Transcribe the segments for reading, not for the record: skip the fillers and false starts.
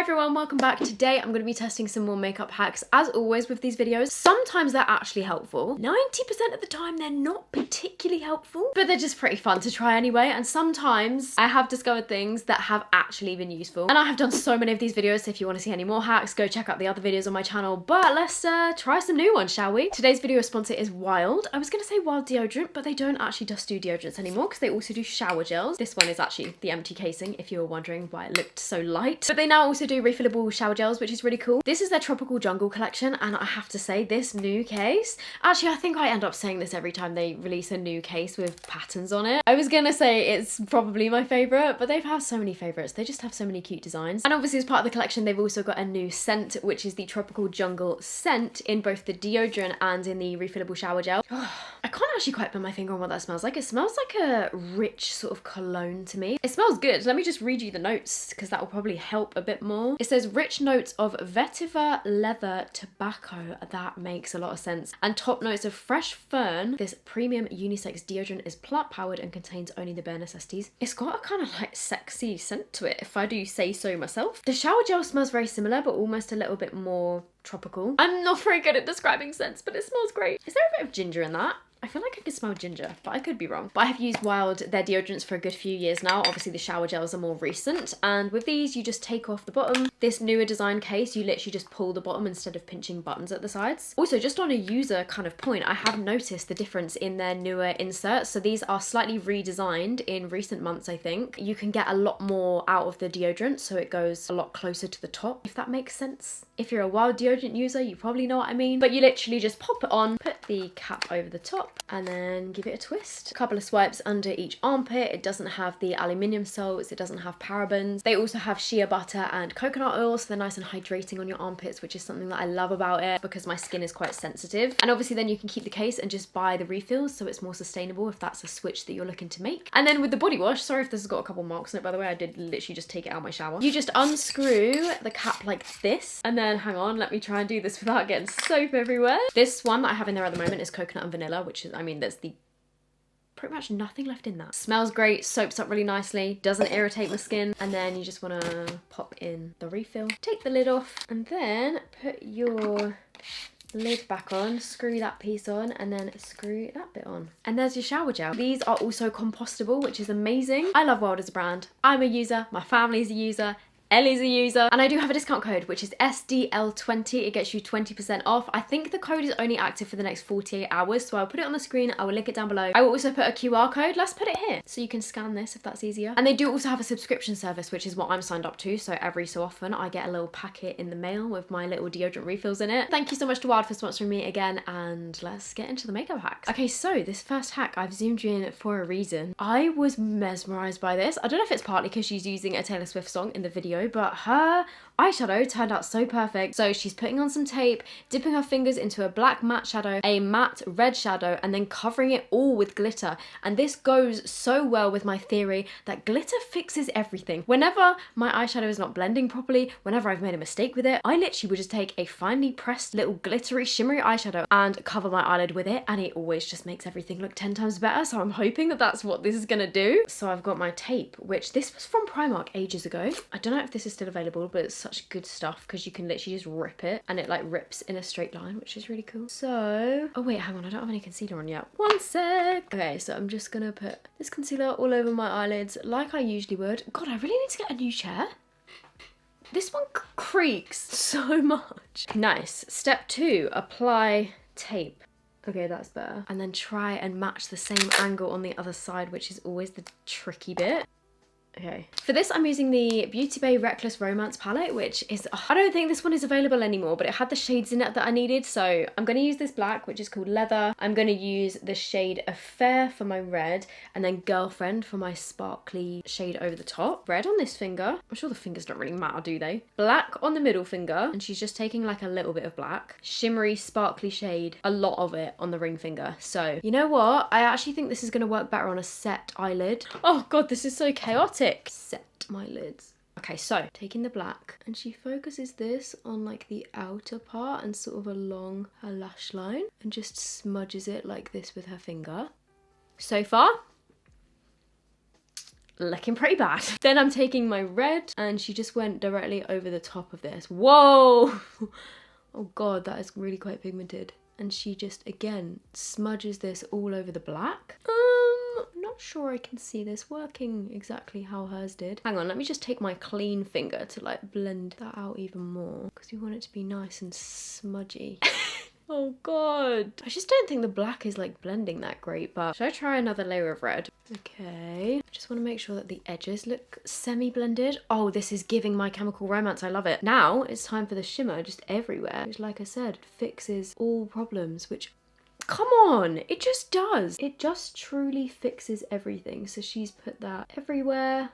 everyone, welcome back. Today I'm going to be testing some more makeup hacks. As always with these videos, sometimes they're actually helpful. 90% of the time they're not particularly helpful, but they're just pretty fun to try anyway. And sometimes I have discovered things that have actually been useful. And I have done so many of these videos, so if you want to see any more hacks, go check out the other videos on my channel. But let's try some new ones, shall we? Today's video sponsor is Wild. I was going to say Wild deodorant, but they don't actually just do deodorants anymore because they also do shower gels. This one is actually the empty casing, if you were wondering why it looked so light. But they now also do refillable shower gels, which is really cool. This is their Tropical Jungle collection, and I have to say, this new case, actually I think I end up saying this every time they release a new case with patterns on it. I was gonna say it's probably my favourite, but they've had so many favourites. They just have so many cute designs. And obviously as part of the collection, they've also got a new scent, which is the Tropical Jungle scent in both the deodorant and in the refillable shower gel. I can't actually quite put my finger on what that smells like. It smells like a rich sort of cologne to me. It smells good. Let me just read you the notes because that will probably help a bit more. It says rich notes of vetiver, leather, tobacco. That makes a lot of sense. And top notes of fresh fern. This premium unisex deodorant is plant powered and contains only the bare necessities. It's got a kind of like sexy scent to it, if I do say so myself. The shower gel smells very similar, but almost a little bit more tropical. I'm not very good at describing scents, but it smells great. Is there a bit of ginger in that? I feel like I could smell ginger, but I could be wrong. But I have used Wild, their deodorants, for a good few years now. Obviously the shower gels are more recent, and with these you just take off the bottom. This newer design case, you literally just pull the bottom instead of pinching buttons at the sides. Also, just on a user kind of point, I have noticed the difference in their newer inserts. So these are slightly redesigned in recent months, I think. You can get a lot more out of the deodorant, so it goes a lot closer to the top, if that makes sense. If you're a Wild deodorant user, you probably know what I mean. But you literally just pop it on, put the cap over the top, and then give it a twist. A couple of swipes under each armpit. It doesn't have the aluminium salts, it doesn't have parabens. They also have shea butter and coconut oil, so they're nice and hydrating on your armpits, which is something that I love about it because my skin is quite sensitive. And obviously then you can keep the case and just buy the refills, so it's more sustainable if that's a switch that you're looking to make. And then with the body wash, sorry if this has got a couple marks on it, by the way, I did literally just take it out of my shower. You just unscrew the cap like this, and then hang on, let me try and do this without getting soap everywhere. This one that I have in there at the moment is coconut and vanilla, which is, I mean, there's the pretty much nothing left in that. Smells great, soaps up really nicely, doesn't irritate my skin. And then you just want to pop in the refill, take the lid off, and then put your lid back on, screw that piece on, and then screw that bit on. And there's your shower gel. These are also compostable, which is amazing. I love Wild as a brand. I'm a user, my family's a user, Ellie's a user, and I do have a discount code, which is SDL20. It gets you 20% off. I think the code is only active for the next 48 hours, so I'll put it on the screen. I will link it down below. I will also put a QR code. Let's put it here so you can scan this if that's easier. And they do also have a subscription service, which is what I'm signed up to, so every so often I get a little packet in the mail with my little deodorant refills in it. Thank you so much to Wild for sponsoring me again, and let's get into the makeup hacks. Okay, so this first hack, I've zoomed you in for a reason. I was mesmerized by this. I don't know if it's partly because she's using a Taylor Swift song in the video, but her eyeshadow turned out so perfect. So she's putting on some tape, dipping her fingers into a black matte shadow, a matte red shadow, and then covering it all with glitter. And this goes so well with my theory that glitter fixes everything. Whenever my eyeshadow is not blending properly, whenever I've made a mistake with it, I literally would just take a finely pressed little glittery shimmery eyeshadow and cover my eyelid with it, and it always just makes everything look 10 times better. So I'm hoping that that's what this is gonna do. So I've got my tape, which this was from Primark ages ago. I don't know if this is still available, but it's such good stuff because you can literally just rip it and it like rips in a straight line, which is really cool. So, oh wait, hang on, I don't have any concealer on yet. One sec. Okay, so I'm just gonna put this concealer all over my eyelids like I usually would. God, I really need to get a new chair. This one creaks so much. Nice. Step 2, apply tape. Okay, that's better. And then try and match the same angle on the other side, which is always the tricky bit. Okay. For this, I'm using the Beauty Bay Reckless Romance palette, which is, I don't think this one is available anymore, but it had the shades in it that I needed. So I'm going to use this black, which is called Leather. I'm going to use the shade Affair for my red, and then Girlfriend for my sparkly shade over the top. Red on this finger. I'm sure the fingers don't really matter, do they? Black on the middle finger, and she's just taking like a little bit of black. Shimmery, sparkly shade, a lot of it on the ring finger. So, you know what? I actually think this is going to work better on a set eyelid. Oh God, this is so chaotic. Set my lids. Okay, so taking the black, and she focuses this on like the outer part and sort of along her lash line, and just smudges it like this with her finger. So far, looking pretty bad. Then I'm taking my red, and she just went directly over the top of this. Whoa! Oh god, that is really quite pigmented. And she just, again, smudges this all over the black. I'm not sure I can see this working exactly how hers did. Hang on, let me just take my clean finger to like blend that out even more, because we want it to be nice and smudgy. Oh god. I just don't think the black is like blending that great, but should I try another layer of red? Okay. I just want to make sure that the edges look semi-blended. Oh, this is giving My Chemical Romance. I love it. Now it's time for the shimmer just everywhere, which, like I said, fixes all problems, which, come on, it just does. It just truly fixes everything. So she's put that everywhere,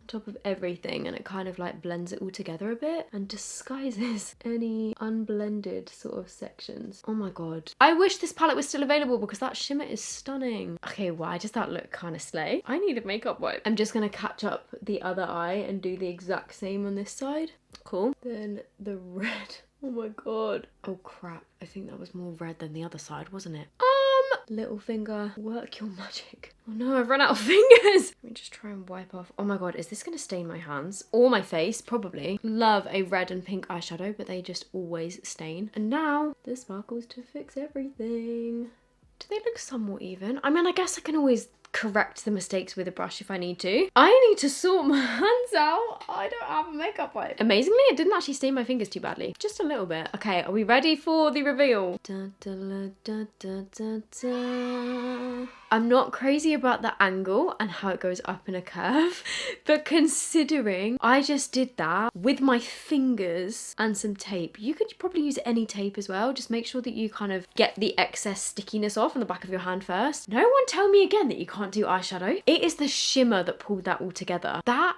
top of everything, and it kind of like blends it all together a bit and disguises any unblended sort of sections. Oh my god, I wish this palette was still available because that shimmer is stunning. Okay, why does that look kind of slay? I need a makeup wipe. I'm just gonna catch up the other eye and do the exact same on this side. Cool. Then the red. Oh my god. Oh crap, I think that was more red than the other side, wasn't it? Little finger, work your magic. Oh no, I've run out of fingers. Let me just try and wipe off. Oh my god, is this gonna stain my hands? Or my face, probably. Love a red and pink eyeshadow, but they just always stain. And now, the sparkles to fix everything. Do they look somewhat even? I mean, I guess I can always correct the mistakes with a brush if I need to. I need to sort my hands out. I don't have a makeup wipe. Amazingly, it didn't actually stain my fingers too badly. Just a little bit. Okay, are we ready for the reveal? Da, da, da, da, da, da. I'm not crazy about the angle and how it goes up in a curve, but considering I just did that with my fingers and some tape, you could probably use any tape as well. Just make sure that you kind of get the excess stickiness off on the back of your hand first. No one tell me again that you can't do eyeshadow. It is the shimmer that pulled that all together. That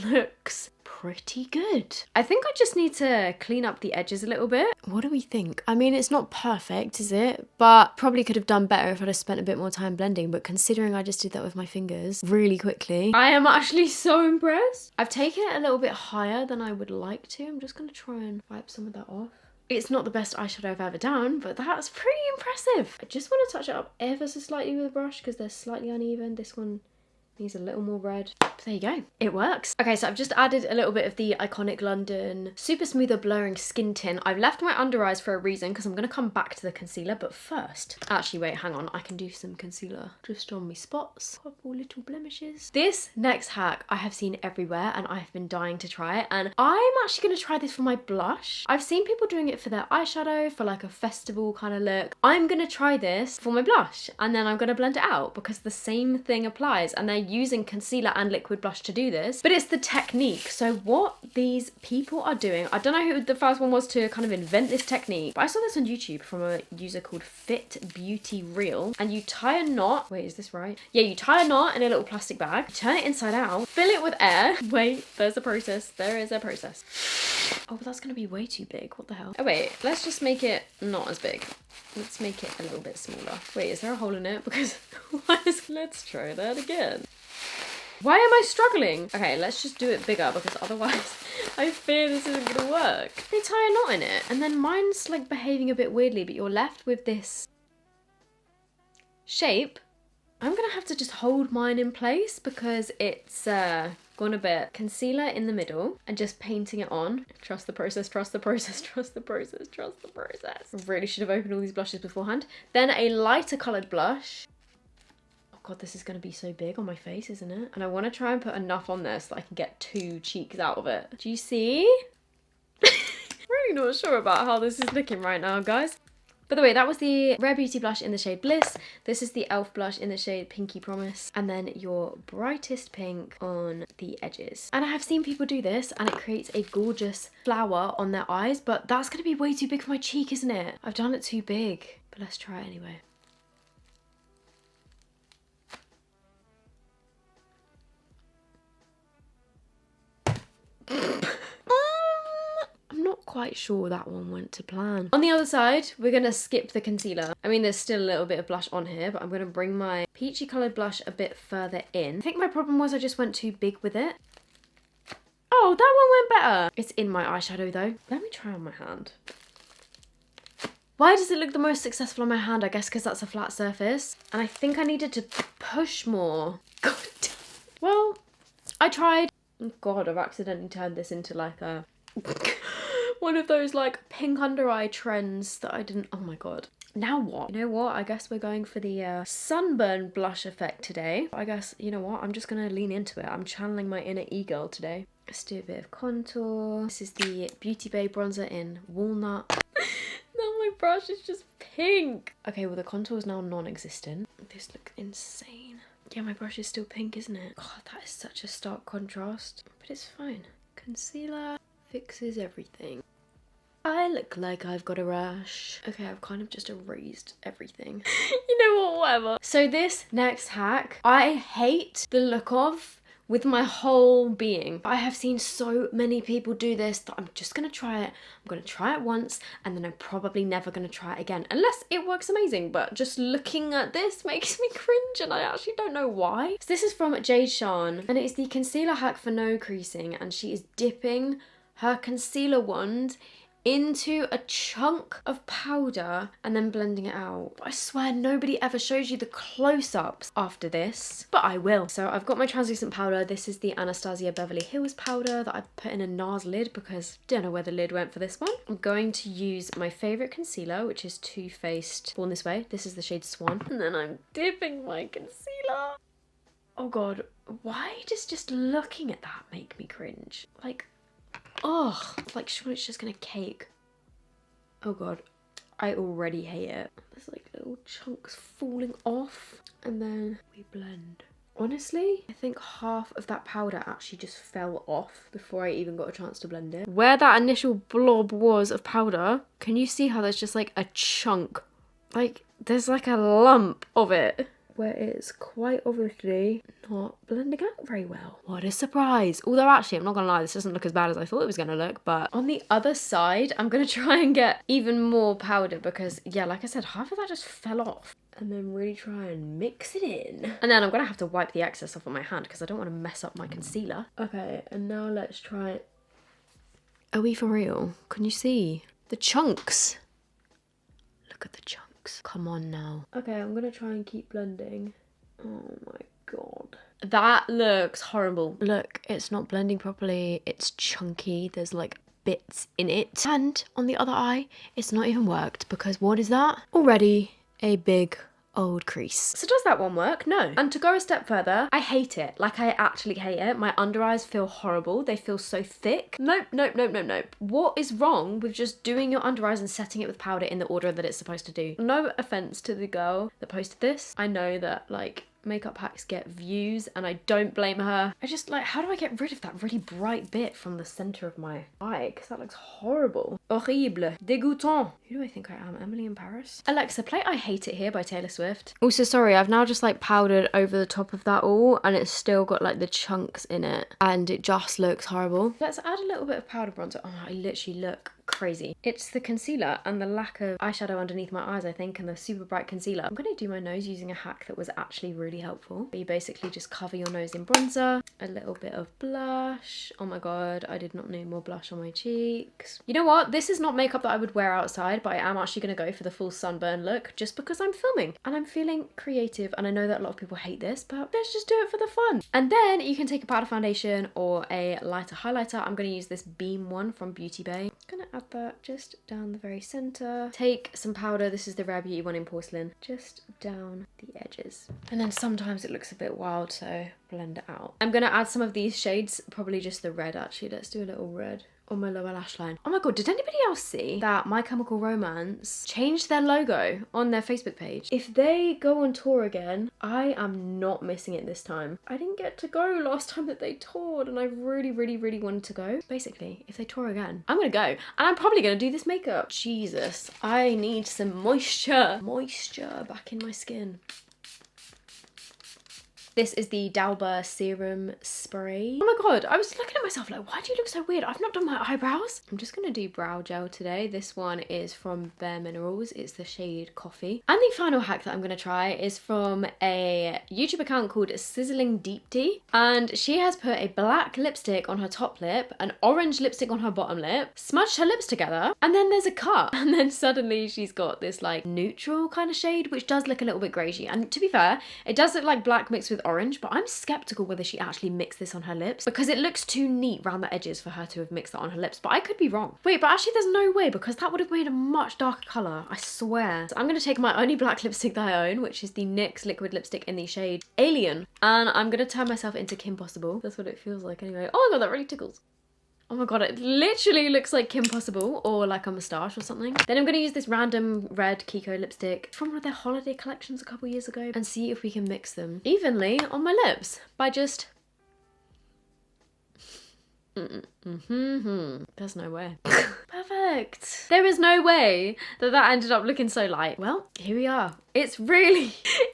looks pretty good. I think I just need to clean up the edges a little bit. What do we think? I mean, it's not perfect, is it? But probably could have done better if I'd have spent a bit more time blending, but considering I just did that with my fingers really quickly, I am actually so impressed. I've taken it a little bit higher than I would like to. I'm just gonna try and wipe some of that off. It's not the best eyeshadow I've ever done, but that's pretty impressive. I just want to touch it up ever so slightly with a brush because they're slightly uneven. This one needs a little more red. But there you go. It works. Okay, so I've just added a little bit of the Iconic London Super Smoother Blurring Skin Tint. I've left my under eyes for a reason because I'm going to come back to the concealer, but first... Actually, wait, hang on. I can do some concealer just on my spots. Couple little blemishes. This next hack I have seen everywhere and I have been dying to try it, and I'm actually going to try this for my blush. I've seen people doing it for their eyeshadow, for like a festival kind of look. I'm going to try this for my blush and then I'm going to blend it out because the same thing applies, and they're using concealer and liquid blush to do this, but it's the technique. So what these people are doing, I don't know who the first one was to kind of invent this technique, but I saw this on YouTube from a user called Fit Beauty Real, and you tie a knot, wait, is this right? Yeah, you tie a knot in a little plastic bag, turn it inside out, fill it with air. Wait, there's a process. There is a process. Oh, but that's gonna be way too big. What the hell? Oh wait, let's just make it not as big. Let's make it a little bit smaller. Wait, is there a hole in it? Because let's try that again. Why am I struggling? Okay, let's just do it bigger because otherwise I fear this isn't gonna work. They tie a knot in it and then mine's like behaving a bit weirdly, but you're left with this shape. I'm gonna have to just hold mine in place because it's gone a bit. Concealer in the middle and just painting it on. Trust the process, trust the process, trust the process, trust the process. I really should have opened all these blushes beforehand. Then a lighter coloured blush. God, this is going to be so big on my face, isn't it? And I want to try and put enough on this so I can get 2 cheeks out of it. Do you see? Really not sure about how this is looking right now, guys. By the way, that was the Rare Beauty blush in the shade Bliss. This is the e.l.f. blush in the shade Pinky Promise. And then your brightest pink on the edges. And I have seen people do this and it creates a gorgeous flower on their eyes, but that's going to be way too big for my cheek, isn't it? I've done it too big, but let's try it anyway. I'm not quite sure that one went to plan. On the other side, we're gonna skip the concealer. I mean, there's still a little bit of blush on here, but I'm gonna bring my peachy coloured blush a bit further in. I think my problem was I just went too big with it. Oh, that one went better. It's in my eyeshadow though. Let me try on my hand. Why does it look the most successful on my hand? I guess because that's a flat surface. And I think I needed to push more. God damn. Well, I tried. Oh God, I've accidentally turned this into like a one of those like pink under eye trends that I didn't. Oh my God. Now what? You know what? I guess we're going for the sunburn blush effect today. I guess, you know what? I'm just gonna lean into it. I'm channeling my inner e-girl today. Let's do a bit of contour. This is the Beauty Bay bronzer in Walnut. Now my brush is just pink. Okay, well the contour is now non-existent. This looks insane. Yeah, my brush is still pink, isn't it? God, that is such a stark contrast. But it's fine. Concealer fixes everything. I look like I've got a rash. Okay, I've kind of just erased everything. You know what, whatever. So this next hack, I hate the look of with my whole being. I have seen so many people do this that I'm just gonna try it. I'm gonna try it once and then I'm probably never gonna try it again unless it works amazing. But just looking at this makes me cringe and I actually don't know why. So this is from Jade Shan and it is the concealer hack for no creasing, and she is dipping her concealer wand into a chunk of powder and then blending it out. I swear nobody ever shows you the close-ups after this, but I will. So I've got my translucent powder. This is the Anastasia Beverly Hills powder that I put in a NARS lid because I don't know where the lid went for this one. I'm going to use my favourite concealer, which is Too Faced Born This Way. This is the shade Swan. And then I'm dipping my concealer. Oh God, why does just looking at that make me cringe? Like, oh, like sure it's just gonna cake. Oh God, I already hate it. There's like little chunks falling off and then we blend. Honestly, I think half of that powder actually just fell off before I even got a chance to blend it. Where that initial blob was of powder, can you see how there's just like a chunk? Like there's like a lump of it where it's quite obviously not blending out very well. What a surprise. Although actually, I'm not gonna lie, this doesn't look as bad as I thought it was gonna look, but on the other side, I'm gonna try and get even more powder because yeah, like I said, half of that just fell off. And then really try and mix it in. And then I'm gonna have to wipe the excess off on my hand because I don't want to mess up my concealer. Okay, and now let's try it. Are we for real? Can you see the chunks? Look at the chunks. Come on now. Okay, I'm gonna try and keep blending. Oh my God. That looks horrible. Look, it's not blending properly. It's chunky. There's like bits in it. And on the other eye, it's not even worked because what is that? Already a big old crease. So does that one work? No. And to go a step further, I hate it. Like I actually hate it. My under eyes feel horrible. They feel so thick. Nope, nope, nope, nope, nope. What is wrong with just doing your under eyes and setting it with powder in the order that it's supposed to do? No offense to the girl that posted this. I know that like makeup hacks get views and I don't blame her. I just like, how do I get rid of that really bright bit from the center of my eye? Because that looks horrible. Horrible. Dégoûtant. Who do I think I am? Emily in Paris? Alexa, play I Hate It Here by Taylor Swift. Also, sorry, I've now just like powdered over the top of that all and it's still got like the chunks in it and it just looks horrible. Let's add a little bit of powder bronzer. Oh, I literally look crazy. It's the concealer and the lack of eyeshadow underneath my eyes, I think, and the super bright concealer. I'm gonna do my nose using a hack that was actually really helpful. You basically just cover your nose in bronzer, a little bit of blush. Oh my God, I did not need more blush on my cheeks. You know what? This is not makeup that I would wear outside, but I am actually gonna go for the full sunburn look just because I'm filming and I'm feeling creative, and I know that a lot of people hate this, but let's just do it for the fun. And then you can take a powder foundation or a lighter highlighter. I'm gonna use this Beam one from Beauty Bay. I'm gonna add that just down the very center. Take some powder, this is the Rare Beauty one in porcelain, just down the edges. And then sometimes it looks a bit wild, so blend it out. I'm gonna add some of these shades, probably just the red actually. Let's do a little red on my lower lash line. Oh my God, did anybody else see that My Chemical Romance changed their logo on their Facebook page? If they go on tour again, I am not missing it this time. I didn't get to go last time that they toured and I really, really, really wanted to go. Basically, if they tour again, I'm gonna go and I'm probably gonna do this makeup. Jesus, I need some moisture back in my skin. This is the Dalba Serum Spray. Oh my God, I was looking at myself like, why do you look so weird? I've not done my eyebrows. I'm just gonna do brow gel today. This one is from Bare Minerals. It's the shade Coffee. And the final hack that I'm gonna try is from a YouTube account called Sizzling Deep Tea. And she has put a black lipstick on her top lip, an orange lipstick on her bottom lip, smudged her lips together, and then there's a cut. And then suddenly she's got this like neutral kind of shade, which does look a little bit greysy. And to be fair, it does look like black mixed with orange, but I'm skeptical whether she actually mixed this on her lips because it looks too neat around the edges for her to have mixed that on her lips, but I could be wrong. Wait, but actually there's no way because that would have made a much darker colour, I swear. So I'm going to take my only black lipstick that I own, which is the NYX liquid lipstick in the shade Alien, and I'm going to turn myself into Kim Possible. That's what it feels like anyway. Oh my god, that really tickles. Oh my god, it literally looks like Kim Possible or like a moustache or something. Then I'm going to use this random red Kiko lipstick from one of their holiday collections a couple years ago and see if we can mix them evenly on my lips by just... There's no way. Perfect. There is no way that that ended up looking so light. Well, here we are. It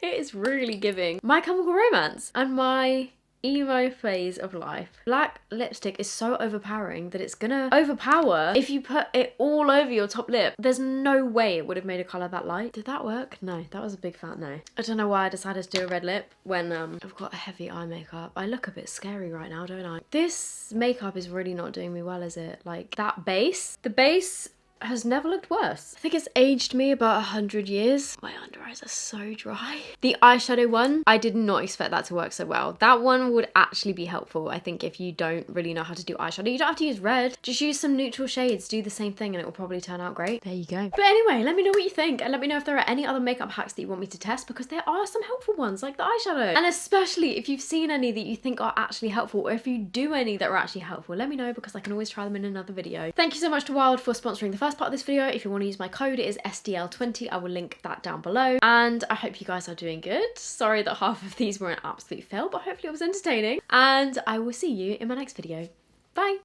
is really giving My Chemical Romance and my emo phase of life. Black lipstick is so overpowering that it's gonna overpower if you put it all over your top lip. There's no way it would have made a colour that light. Did that work? No, that was a big fat no. I don't know why I decided to do a red lip when I've got heavy eye makeup. I look a bit scary right now, don't I? This makeup is really not doing me well, is it? Like that base, the base has never looked worse. I think it's aged me about 100 years. My under eyes are so dry. The eyeshadow one, I did not expect that to work so well. That one would actually be helpful, I think, if you don't really know how to do eyeshadow. You don't have to use red. Just use some neutral shades, do the same thing, and it will probably turn out great. There you go. But anyway, let me know what you think, and let me know if there are any other makeup hacks that you want me to test, because there are some helpful ones, like the eyeshadow. And especially if you've seen any that you think are actually helpful, or if you do any that are actually helpful, let me know, because I can always try them in another video. Thank you so much to Wild for sponsoring the first part of this video. If you want to use my code, it is SDL20. I will link that down below. And I hope you guys are doing good. Sorry that half of these were an absolute fail, but hopefully it was entertaining. And I will see you in my next video. Bye.